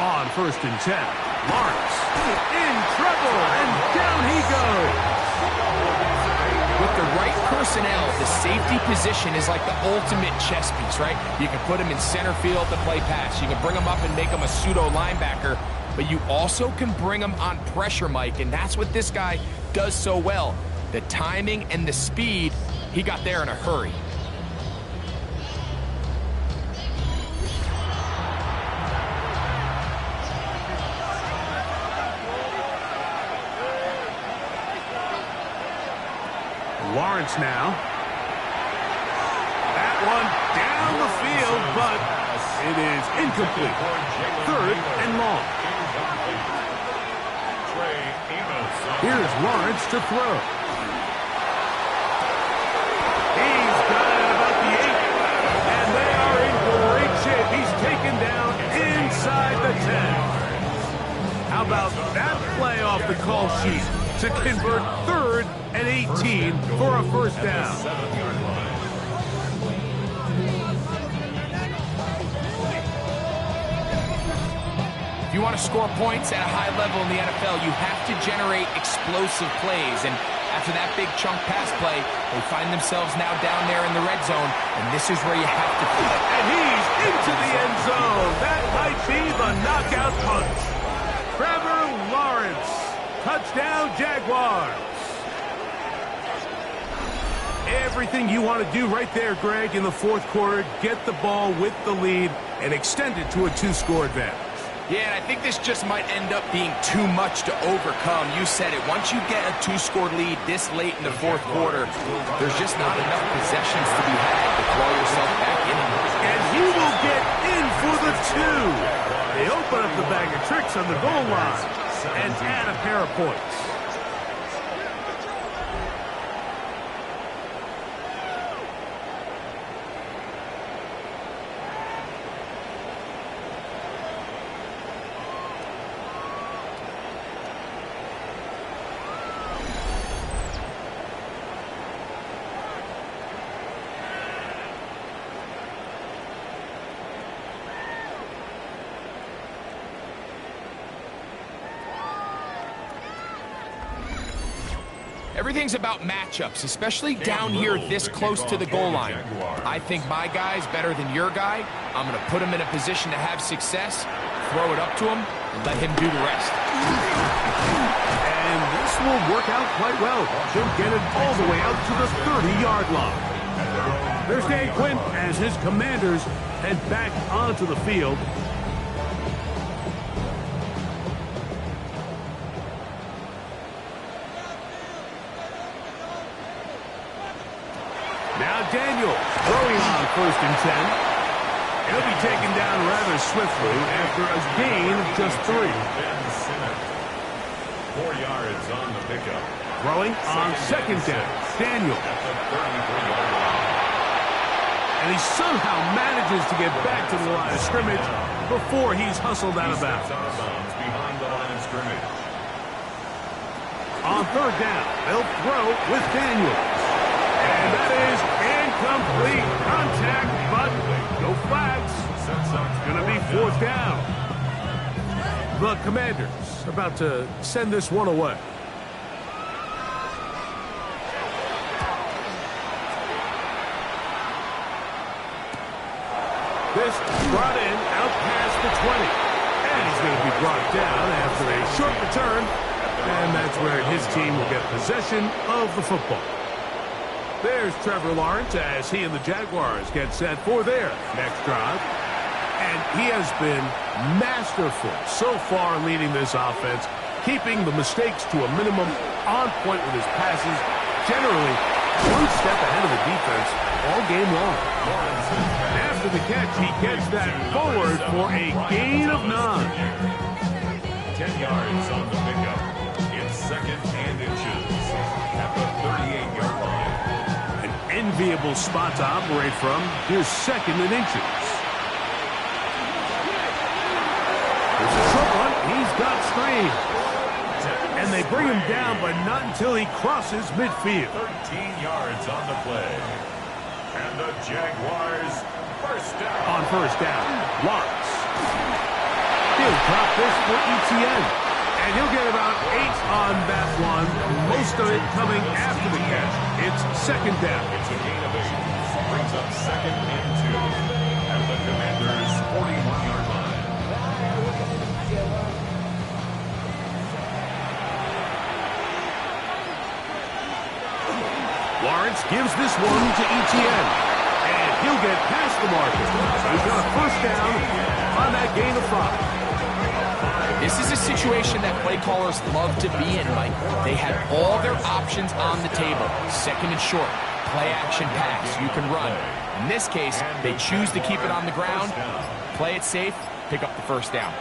On 1st and 10, Lawrence in trouble, and down he goes. With the right personnel, the safety position is like the ultimate chess piece, right? You can put him in center field to play pass. You can bring him up and make him a pseudo linebacker, but you also can bring him on pressure, Mike, and that's what this guy does so well. The timing and the speed, he got there in a hurry. Lawrence now. That one down the field, but it is incomplete. 3rd and long. Here's Lawrence to throw. He's got it about the 8, and they are in great shape. He's taken down inside the 10. How about that play off the call sheet to convert 3rd and 18 for a 1st down. If you want to score points at a high level in the NFL, you have to generate explosive plays. And after that big chunk pass play, they find themselves now down there in the red zone, and this is where you have to be. And he's into the end zone. That might be the knockout punch. Trevor Lawrence. Touchdown, Jaguars. Everything you want to do right there, Greg, in the 4th quarter. Get the ball with the lead and extend it to a 2-score advantage. Yeah, and I think this just might end up being too much to overcome. You said it. Once you get a 2-score lead this late in the 4th quarter, there's just not enough possessions to be had to claw yourself back in. And he will get in for the 2. They open up the bag of tricks on the goal line and add a pair of points. Everything's about matchups, especially down here this close to the goal line. I think my guy's better than your guy. I'm going to put him in a position to have success, throw it up to him, and let him do the rest. And this will work out quite well. He'll get it all the way out to the 30-yard line. There's Dan Quinn as his Commanders head back onto the field. Now Daniel throwing on 1st and 10. He'll be taken down rather swiftly after a gain of just 3. 4 yards on the pickup. Throwing on second down. Daniel. At the 33-yard line. And he somehow manages to get back to the line of scrimmage before he's hustled out of bounds. Out of bounds behind the line of scrimmage. On third down, they'll throw with Daniels. And that is incomplete contact, but no flags. It's going to be fourth down. The Commanders about to send this one away. This brought in out past the 20. And he's going to be brought down after a short return. And that's where his team will get possession of the football. There's Trevor Lawrence as he and the Jaguars get set for their next drive. And he has been masterful so far leading this offense, keeping the mistakes to a minimum, on point with his passes, generally one step ahead of the defense all game long. After the catch, he gets that forward for a gain of 9. 10 yards on the pickup. It's second and inches at the 38-yard line. An enviable spot to operate from. Here's second and inches. There's a short one. He's got Strain. And they bring him down, but not until he crosses midfield. 13 yards on the play. And the Jaguars first down. On first down, Lawrence. He'll drop this for ETN. And he'll get about 8 on that one. Most of it coming after the catch. It's second down. It's a gain of 8. Brings up second and 2. At the Commanders' 41-yard line. Lawrence gives this one to ETN. And he'll get past the marker. He's got a first down on that gain of 5. This is a situation that play callers love to be in, Mike. They have all their options on the table. Second and short, play action pass, you can run. In this case, they choose to keep it on the ground, play it safe, pick up the first down.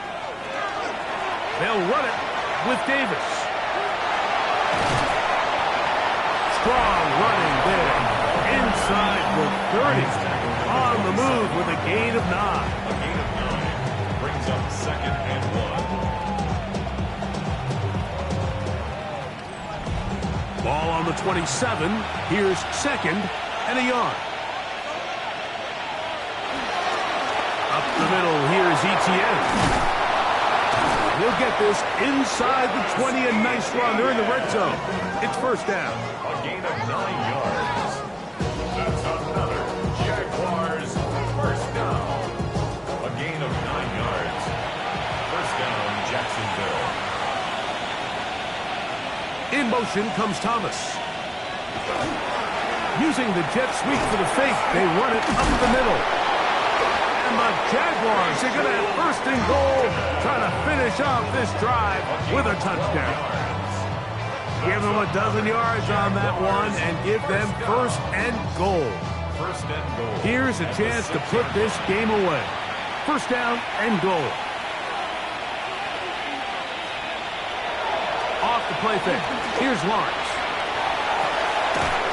They'll run it with Davis. Strong running there. Inside the 30. On the move with a gain of 9. A gain of 9 brings up second and 1. Ball on the 27. Here's second and a yard. Up the middle, here's ETN. He'll get this inside the 20, a nice run. They're in the red zone. It's first down. A gain of 9 yards. That's another Jaguars first down. A gain of 9 yards. First down, Jacksonville. In motion comes Thomas. Using the jet sweep for the fake, they run it up the middle. And the Jaguars are going to have first and goal, trying to finish off this drive with a touchdown. Give them a dozen yards on that one and give them first and goal. First and goal. Here's a chance to put this game away. First down and goal. Off the play fake. Here's Lawrence.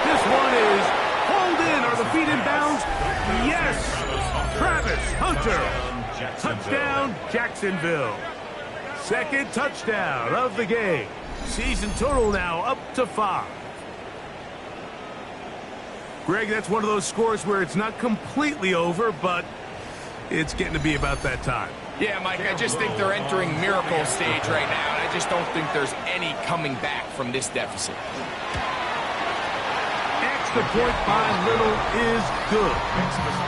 This one is pulled in. Are the feet in bounds? Yes. Travis Hunter. Touchdown, Jacksonville. Second touchdown of the game. Season total now up to 5. Greg, that's one of those scores where it's not completely over, but it's getting to be about that time. Yeah, Mike, I just think they're entering miracle stage right now, and I just don't think there's any coming back from this deficit. Extra point by Little is good.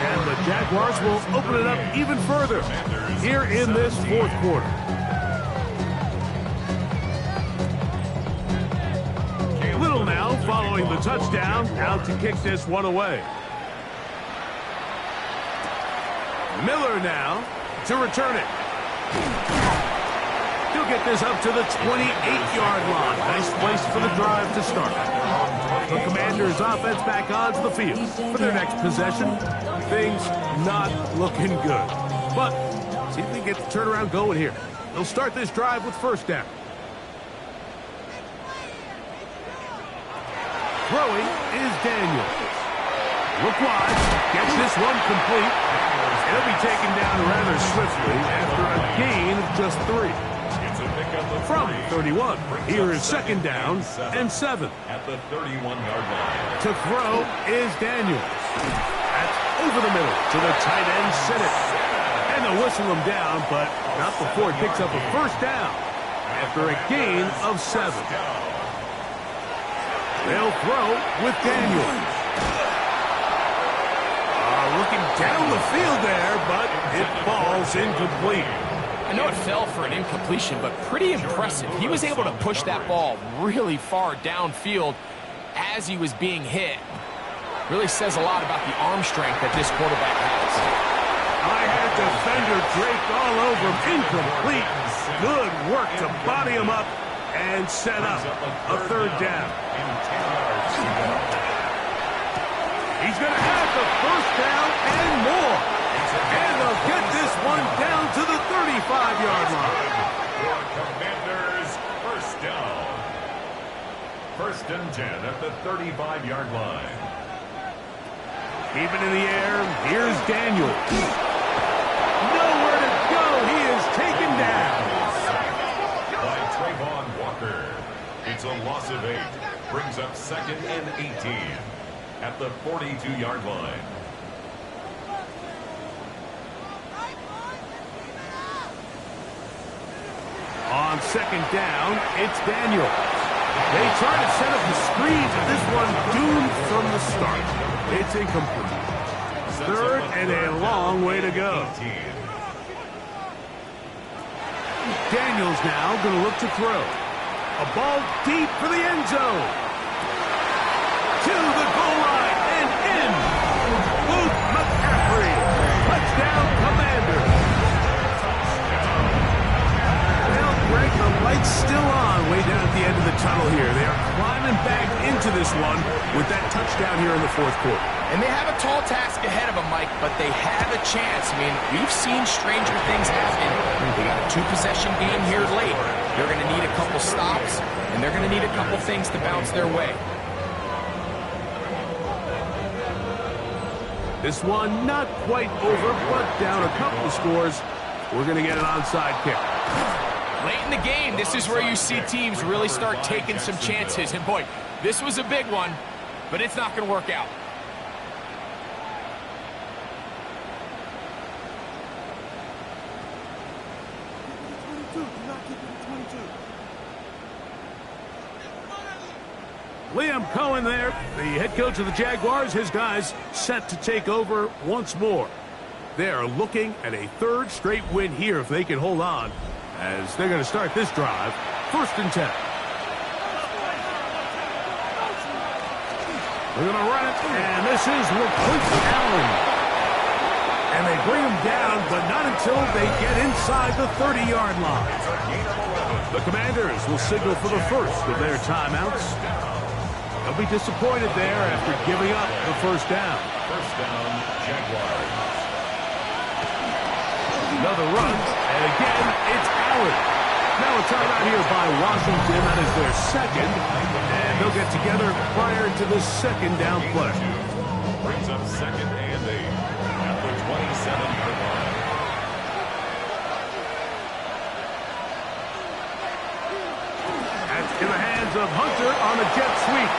And the Jaguars will open it up even further here in this fourth quarter. Little now following the touchdown, out to kick this one away. Miller now to return it. He'll get this up to the 28-yard line. Nice place for the drive to start. The Commanders' offense back onto the field for their next possession. Things not looking good. But see if they get the turnaround going here. They'll start this drive with first down. Throwing is Daniel. Look wide. Gets this one complete. He'll be taken down rather swiftly after a gain of just 3. From 31, here is second down and 7. At the 31-yard line. To throw is Daniels. That's over the middle to the tight end, Sinnott. And they'll whistle him down, but not before he picks up a first down after a gain of 7. They'll throw with Daniels. Looking down the field there, but it falls incomplete. I know it fell for an incompletion, but pretty impressive. He was able to push that ball really far downfield as he was being hit. Really says a lot about the arm strength that this quarterback has. I had defender draped all over him. Incomplete. Good work to body him up and set up a third down. He's going to have the first down and more. And they'll get this one down to the 35-yard line. Commanders, first down. First and 10 at the 35-yard line. Keep it in the air. Here's Daniel. Nowhere to go. He is taken down. By Trayvon Walker. It's a loss of 8. Brings up second and 18 at the 42-yard line. On second down, it's Daniel. They try to set up the screen, but this one doomed from the start. It's incomplete. Third and a long way to go. Daniels now going to look to throw. A ball deep for the end zone. To the goal line and in. Luke McCaffrey. Touchdown, Commanders. Well, Greg, the light's still on way down at the end of the tunnel here. They are climbing back into this one with that touchdown here in the fourth quarter. And they have a tall task ahead of them, Mike, but they have a chance. I mean, we've seen stranger things happen. They got a 2-possession game here late. They're going to need a couple stops, and they're going to need a couple things to bounce their way. This one not quite over, but down a couple of scores. We're going to get an onside kick. Late in the game, this is where you see teams really start taking some chances. And boy, this was a big one, but it's not going to work out. Liam Cohen there, the head coach of the Jaguars. His guys set to take over once more. They are looking at a third straight win here if they can hold on, as they're going to start this drive. First and 10. They're going to run it, and this is LaQuint Allen. And they bring him down, but not until they get inside the 30-yard line. The Commanders will signal for the first of their timeouts. They'll be disappointed there after giving up the first down. First down, Jaguars. Another run, and again, it's Allen. Now a timeout here by Washington. That is their second, and they'll get together prior to the second down play. Brings up second and 8 at the 27-yard line. That's in the hands of Hunter on a jet sweep.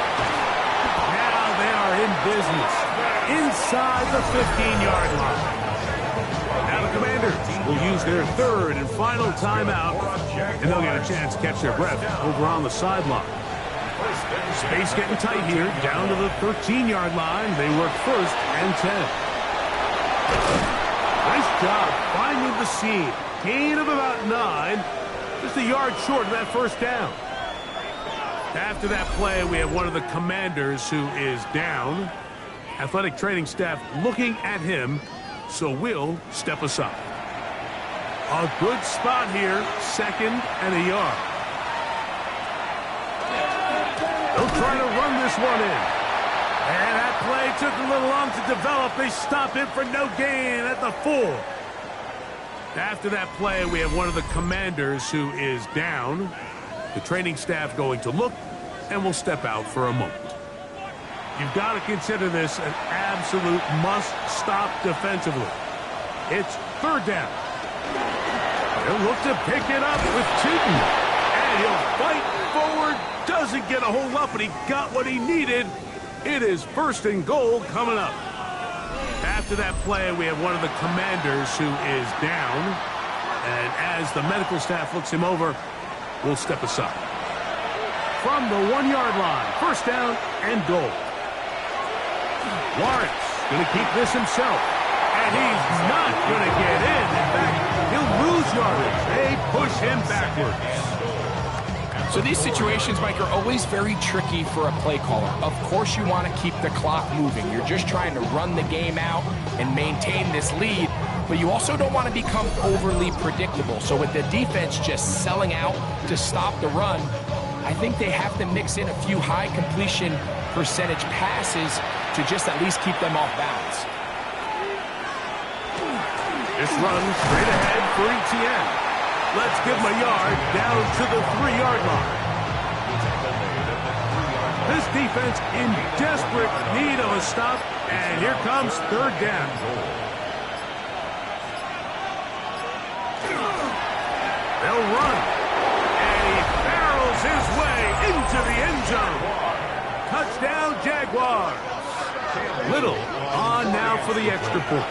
Now they are in business inside the 15-yard line. Now the Commanders will use their third and final timeout, and they'll get a chance to catch their breath over on the sideline. Space getting tight here, down to the 13-yard line. They work first and 10. Nice job finding the seam. Gain of about 9, just a yard short of that first down. After that play, we have one of the Commanders who is down. Athletic training staff looking at him, so we'll step aside. A good spot here, second and a yard. They'll try to run this one in. And that play took a little long to develop. They stop it for no gain at the 4. After that play, we have one of the commanders who is down. The training staff going to look and will step out for a moment. You've got to consider this an absolute must-stop defensively. It's 3rd down. He'll look to pick it up with Tootin. And he'll fight forward. Doesn't get a whole lot, but he got what he needed. It is 1st and goal coming up. After that play, we have one of the commanders who is down. And as the medical staff looks him over, we'll step aside. From the 1-yard line, 1st down and goal. Lawrence going to keep this himself. And he's not going to get in. In fact, he'll lose yardage. They push him backwards. So these situations, Mike, are always very tricky for a play caller. Of course you want to keep the clock moving. You're just trying to run the game out and maintain this lead, but you also don't want to become overly predictable. So with the defense just selling out to stop the run, I think they have to mix in a few high completion percentage passes to just at least keep them off balance. This run straight ahead for ETN. Let's give him a yard down to the 3-yard line. This defense in desperate need of a stop, and here comes 3rd down. They'll run, and he barrels his way into the end zone. Touchdown, Jaguars. Little on now for the extra point.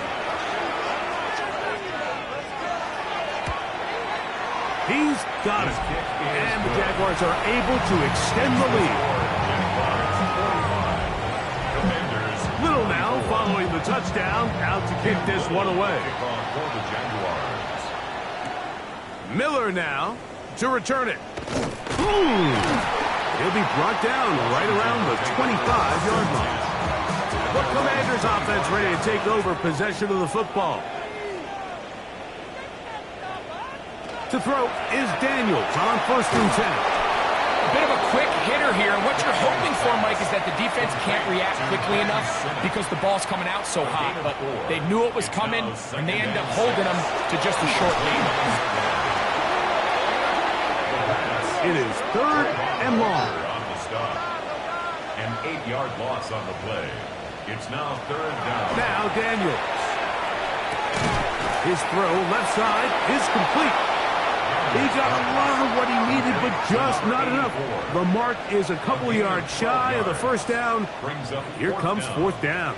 He's got it. And the Jaguars are able to extend the lead. Little now following the touchdown, out to kick this one away. Miller now to return it. He'll be brought down right around the 25-yard line. The Commanders offense ready to take over possession of the football. To throw is Daniels on 1st and 10. A bit of a quick hitter here. What you're hoping for, Mike, is that the defense can't react quickly enough because the ball's coming out so hot. But they knew it was coming, and they end up holding them to just a short gain. It is 3rd and long. An 8-yard loss on the play. It's now 3rd down. Now Daniels. His throw left side is complete. He got a lot of what he needed, but just not enough. The mark is a couple of yards shy of the 1st down. Here comes 4th down.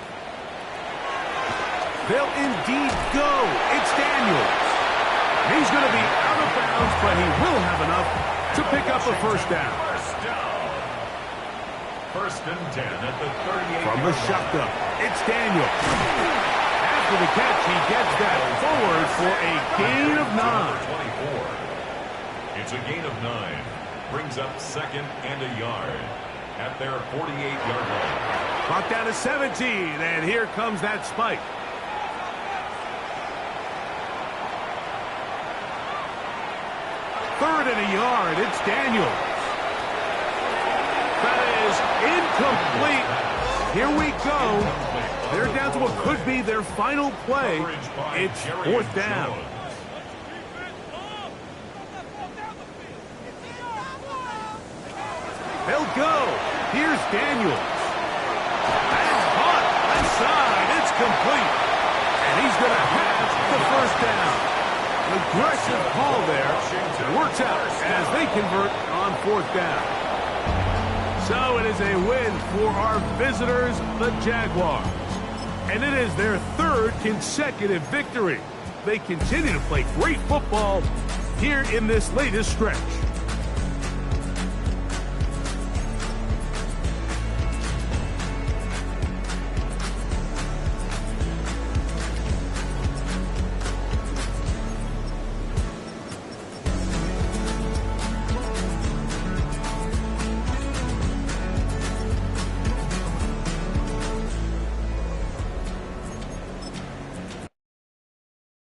They'll indeed go. It's Daniels. He's going to be out of bounds, but he will have enough to pick up a 1st down. 1st and 10 at the 38. From the shotgun, it's Daniels. After the catch, he gets that forward for a gain of 9. It's a gain of 9. Brings up 2nd and a yard at their 48-yard line. Clock down to 17, and here comes that spike. Third and a yard, it's Daniels. That is incomplete. Here we go. They're down to what could be their final play. It's 4th down. They'll go. Here's Daniels. That's caught inside. It's complete. And he's going to have the 1st down. Aggressive call there. It works out as they convert on 4th down. So it is a win for our visitors, the Jaguars. And it is their 3rd consecutive victory. They continue to play great football here in this latest stretch.